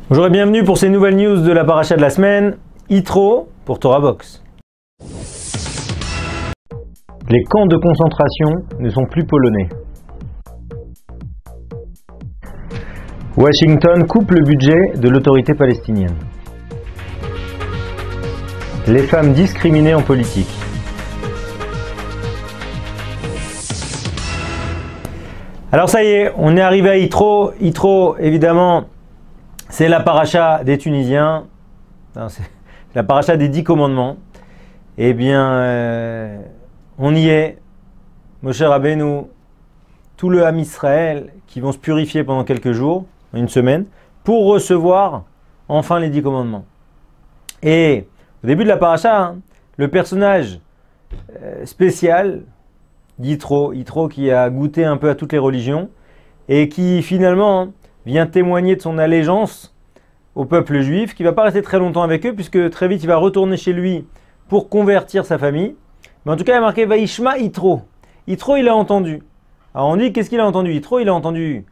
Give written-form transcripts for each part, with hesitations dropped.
Bonjour et bienvenue pour ces nouvelles news de la paracha de la semaine. Yitro pour Torah Box. Les camps de concentration ne sont plus polonais. Washington coupe le budget de l'autorité palestinienne. Les femmes discriminées en politique. Alors ça y est, on est arrivé à Yitro. Yitro, évidemment, c'est la paracha des Tunisiens. C'est la paracha des 10 commandements. Eh bien, on y est. Moshe Rabbeinu, tout le Ham Israël qui vont se purifier pendant quelques jours, une semaine, pour recevoir enfin les 10 commandements. Et au début de la paracha, le personnage spécial, Yitro qui a goûté un peu à toutes les religions et qui finalement vient témoigner de son allégeance au peuple juif, qui ne va pas rester très longtemps avec eux, puisque très vite il va retourner chez lui pour convertir sa famille. Mais en tout cas, il a marqué Vaishma Yitro. Yitro, il a entendu. Alors on dit, qu'est-ce qu'il a entendu? Yitro, il a entendu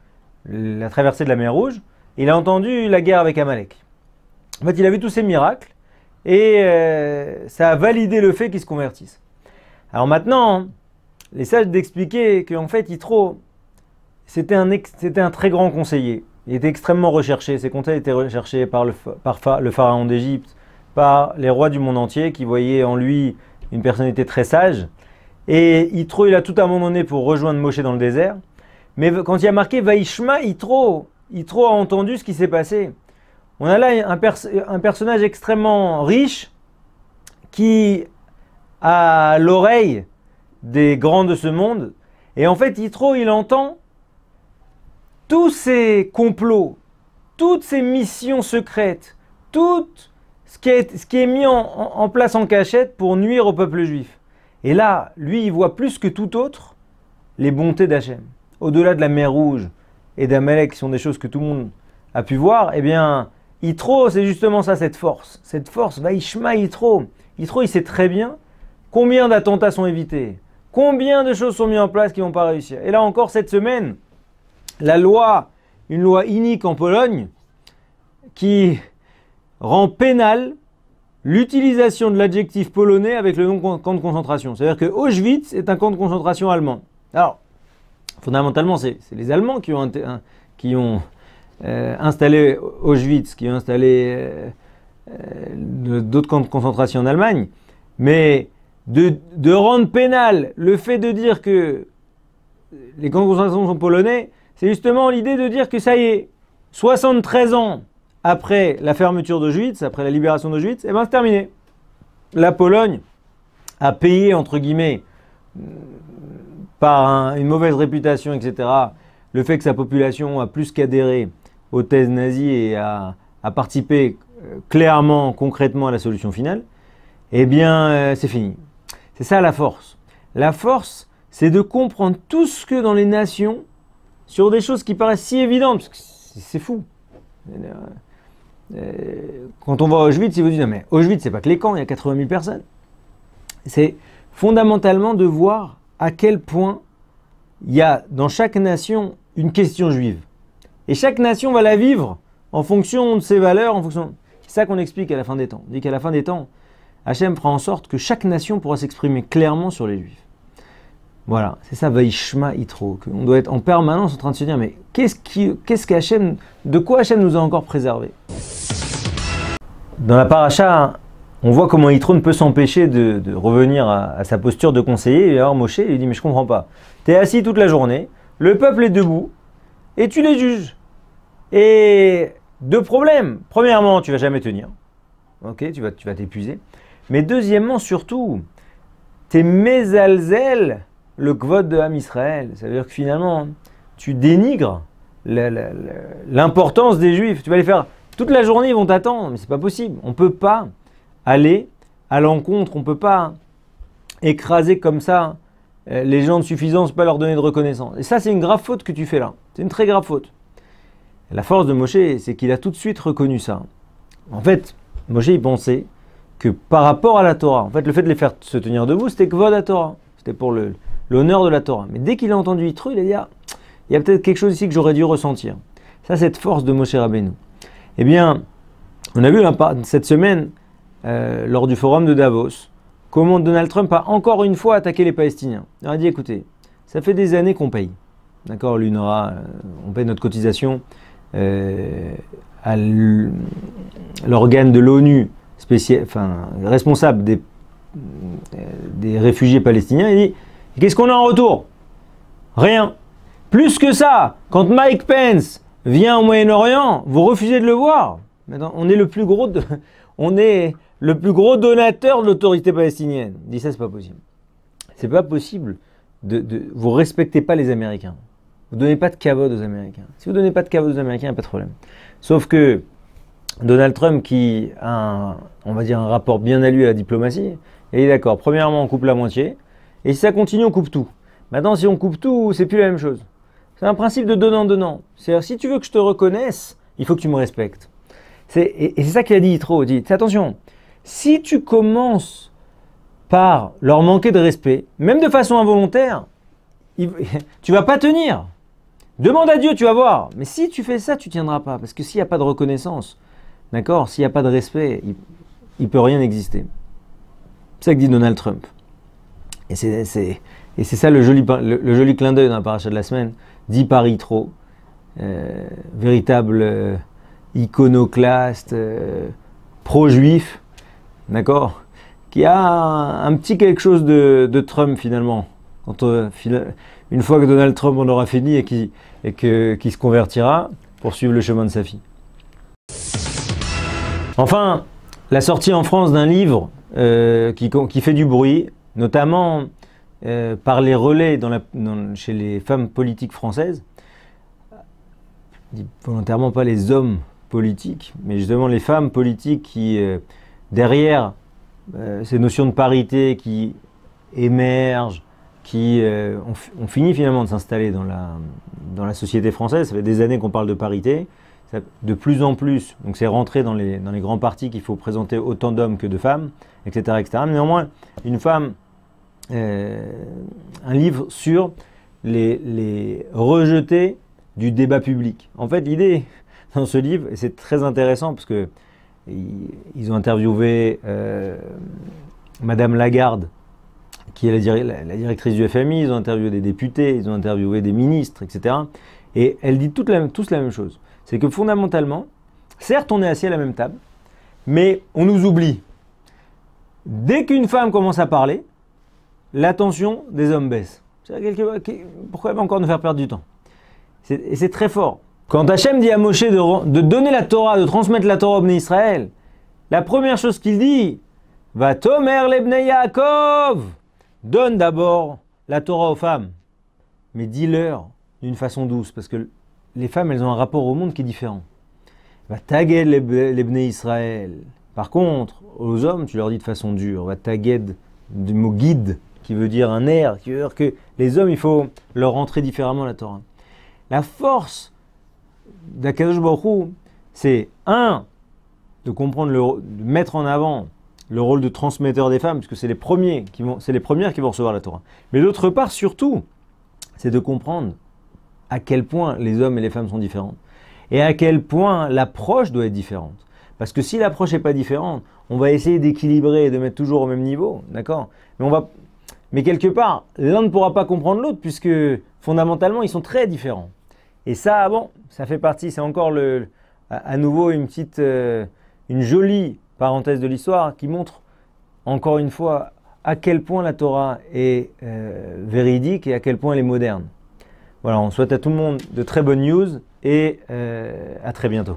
la traversée de la mer Rouge, il a entendu la guerre avec Amalek. En fait, il a vu tous ces miracles, et ça a validé le fait qu'il se convertisse. Alors maintenant, les sages d'expliquer qu'en fait, Yitro, c'était un très grand conseiller. Il était extrêmement recherché. Ses conseils étaient recherchés par le pharaon d'Égypte, par les rois du monde entier qui voyaient en lui une personnalité très sage. Et Yitro, il a tout abandonné pour rejoindre Moshe dans le désert. Mais quand il y a marqué Vaishma Yitro, Yitro a entendu ce qui s'est passé. On a là un personnage extrêmement riche qui a l'oreille des grands de ce monde. Et en fait, Yitro, il entend tous ces complots, toutes ces missions secrètes, tout ce qui est mis en place en cachette pour nuire au peuple juif. Et là, lui, il voit plus que tout autre les bontés d'Hachem. Au-delà de la mer Rouge et d'Amalek, qui sont des choses que tout le monde a pu voir, eh bien, Yitro, c'est justement ça, cette force. Cette force, Vaishma Yitro. Yitro, il sait très bien combien d'attentats sont évités, combien de choses sont mises en place qui ne vont pas réussir. Et là encore, cette semaine, une loi inique en Pologne qui rend pénal l'utilisation de l'adjectif polonais avec le nom camp de concentration. C'est-à-dire que Auschwitz est un camp de concentration allemand. Alors, fondamentalement, c'est les Allemands qui ont installé Auschwitz, qui ont installé d'autres camps de concentration en Allemagne. Mais de rendre pénal le fait de dire que les camps de concentration sont polonais, c'est justement l'idée de dire que ça y est, 73 ans après la fermeture d'Auschwitz, après la libération d'Auschwitz, eh ben c'est terminé. La Pologne a payé, entre guillemets, par une mauvaise réputation, etc., le fait que sa population a plus qu'adhéré aux thèses nazies et a participé clairement, concrètement à la solution finale. Eh bien, c'est fini. C'est ça la force. La force, c'est de comprendre tout ce que dans les nations, sur des choses qui paraissent si évidentes, parce que c'est fou. Quand on va à Auschwitz, ils vous disent non mais Auschwitz, c'est pas que les camps, il y a 80 000 personnes. C'est fondamentalement de voir à quel point il y a dans chaque nation une question juive. Et chaque nation va la vivre en fonction de ses valeurs, C'est ça qu'on explique à la fin des temps. On dit qu'à la fin des temps, Hachem fera en sorte que chaque nation pourra s'exprimer clairement sur les juifs. Voilà, c'est ça, Vaishma Yitro. On doit être en permanence en train de se dire, mais de quoi Hachem nous a encore préservés? Dans la paracha, on voit comment Yitro ne peut s'empêcher de revenir à sa posture de conseiller. Et alors Moshe, il lui dit, mais je comprends pas. Tu es assis toute la journée, le peuple est debout, et tu les juges. Et deux problèmes. Premièrement, tu vas jamais tenir. Ok, tu vas t'épuiser. Mais deuxièmement, surtout, tu es mésalzel le kvod de Ham Israël. Ça veut dire que finalement, tu dénigres l'importance des Juifs. Tu vas les faire toute la journée, ils vont t'attendre, mais c'est pas possible. On ne peut pas aller à l'encontre, on ne peut pas écraser comme ça les gens de suffisance, pas leur donner de reconnaissance. Et ça, c'est une grave faute que tu fais là. C'est une très grave faute. La force de Moshe, c'est qu'il a tout de suite reconnu ça. En fait, Moshe, il pensait que par rapport à la Torah, en fait, le fait de les faire se tenir debout, c'était kvod à Torah. C'était pour l'honneur de la Torah. Mais dès qu'il a entendu Yitro, il a dit, ah, il y a peut-être quelque chose ici que j'aurais dû ressentir. Ça, cette force de Moshe Rabbeinu. Eh bien, on a vu cette semaine, lors du forum de Davos, comment Donald Trump a encore une fois attaqué les Palestiniens. Il a dit, écoutez, ça fait des années qu'on paye. D'accord, l'UNRWA, on paye notre cotisation à l'organe de l'ONU responsable des réfugiés palestiniens. Il dit, qu'est-ce qu'on a en retour? Rien. Plus que ça, quand Mike Pence vient au Moyen-Orient, vous refusez de le voir. Maintenant, on est le plus gros donateur de l'autorité palestinienne. Il dit ça, c'est pas possible. C'est pas possible. Vous respectez pas les Américains. Vous donnez pas de kavod aux Américains. Si vous donnez pas de kavod aux Américains, il n'y a pas de problème. Sauf que Donald Trump, qui a on va dire un rapport bien à lui à la diplomatie, il est d'accord. Premièrement, on coupe la moitié. Et si ça continue, on coupe tout. Maintenant, si on coupe tout, c'est plus la même chose. C'est un principe de donnant-donnant. C'est-à-dire, si tu veux que je te reconnaisse, il faut que tu me respectes. Et c'est ça qu'il a dit Yitro. Il dit, attention, si tu commences par leur manquer de respect, même de façon involontaire, tu vas pas tenir. Demande à Dieu, tu vas voir. Mais si tu fais ça, tu tiendras pas. Parce que s'il n'y a pas de reconnaissance, d'accord, s'il n'y a pas de respect, il ne peut rien exister. C'est ça que dit Donald Trump. Et c'est ça le joli clin d'œil dans la paracha de la semaine, dit par Yitro, véritable iconoclaste, pro-juif, d'accord, qui a un petit quelque chose de Trump finalement. Une fois que Donald Trump en aura fini et qui se convertira pour suivre le chemin de sa fille. Enfin, la sortie en France d'un livre qui fait du bruit, notamment par les relais chez les femmes politiques françaises. Je dis volontairement pas les hommes politiques, mais justement les femmes politiques qui, derrière ces notions de parité qui émergent, qui ont fini finalement de s'installer dans la société française. Ça fait des années qu'on parle de parité. De plus en plus, donc c'est rentré dans les grands partis qu'il faut présenter autant d'hommes que de femmes, etc. etc. Mais néanmoins, une femme, un livre sur les rejetés du débat public. En fait, l'idée dans ce livre, et c'est très intéressant parce que ils ont interviewé Madame Lagarde, qui est la directrice du FMI, ils ont interviewé des députés, ils ont interviewé des ministres, etc. Et elle dit tous la même chose. C'est que fondamentalement, certes on est assis à la même table, mais on nous oublie. Dès qu'une femme commence à parler, l'attention des hommes baisse. Pourquoi encore nous faire perdre du temps? Et c'est très fort. Quand Hachem dit à Moshe de donner la Torah, de transmettre la Torah au Bnei Israël, la première chose qu'il dit, va tomer le Bnei Yaakov, donne d'abord la Torah aux femmes, mais dis-leur d'une façon douce, parce que les femmes, elles ont un rapport au monde qui est différent. Va taguer les Bnei Israël. Par contre, aux hommes, tu leur dis de façon dure. Va taguer du mot guide, qui veut dire un air, qui veut dire que les hommes, il faut leur rentrer différemment la Torah. La force d'Akadosh Baruch Hu, c'est de comprendre, de mettre en avant le rôle de transmetteur des femmes, puisque c'est les premières qui vont recevoir la Torah. Mais d'autre part, surtout, c'est de comprendre à quel point les hommes et les femmes sont différents et à quel point l'approche doit être différente. Parce que si l'approche n'est pas différente, on va essayer d'équilibrer et de mettre toujours au même niveau, d'accord ? Mais quelque part, l'un ne pourra pas comprendre l'autre puisque fondamentalement, ils sont très différents. Et ça, ça fait partie, c'est encore à nouveau une jolie parenthèse de l'histoire qui montre encore une fois à quel point la Torah est véridique et à quel point elle est moderne. Voilà, on souhaite à tout le monde de très bonnes news et à très bientôt.